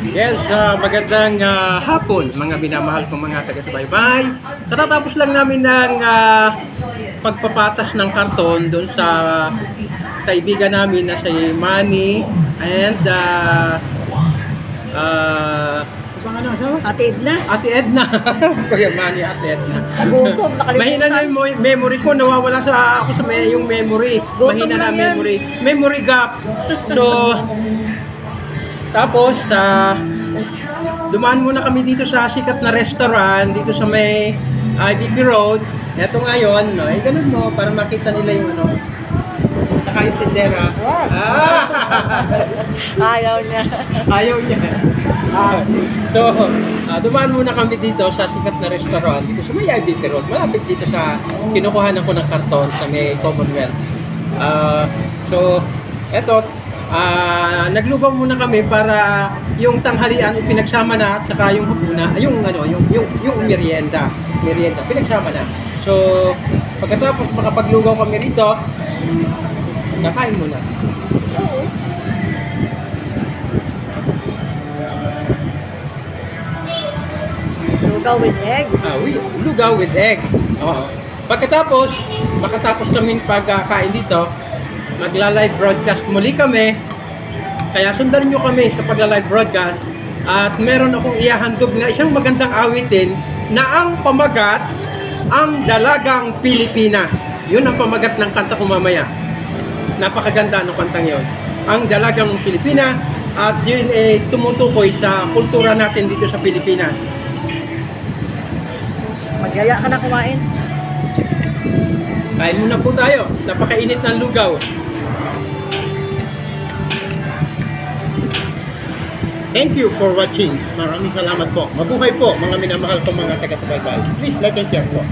Yes, magandang hapon mga minamahal kong mga taga-subaybay. Katatapos lang namin ng pagpapatas ng karton doon sa kaibigan namin na si Manny and Ate Edna. Ate Edna. Kuya Manny, Ate Edna. Gutom, nakalimutan. Mahina na yung memory ko, nawawala ako sa yung memory. Gutom Mahina na lang yan. memory gap. So, tapos, dumaan muna kami dito sa sikat na restaurant, dito sa may IBP Road. Eto ngayon, no, ganun mo, para makita nila yung ano, saka yung tindera. Ayaw niya. Ayaw niya. So, dumaan muna kami dito sa sikat na restaurant, dito sa may IBP Road. Malapit dito sa kinukuhanan ko ng karton sa may Commonwealth. So, eto, naglugaw muna kami para yung tanghalian pinagsama na at saka yung hapuna, yung merienda pinagsama na. So pagkatapos makapaglugaw kami rito, nakain muna. Lugaw with egg. Lugaw with egg. Oo. Makatapos kaming pagkain dito, magla-live broadcast muli kami. Kaya sundan nyo kami sa pagla-live broadcast. At meron akong ihahandog na isang magandang awitin na ang pamagat, ang Dalagang Pilipina. Yun ang pamagat ng kanta ko mamaya. Napakaganda ng kantang yun. Ang Dalagang Pilipina. At yun tumutukoy sa kultura natin dito sa Pilipinas. Magyaya ka na kumain. Kain muna po tayo. Napakainit ng lugaw. Thank you for watching. Maraming salamat po. Mabuhay po mga minamahal kong mga taga-subaybay. Please like and share po.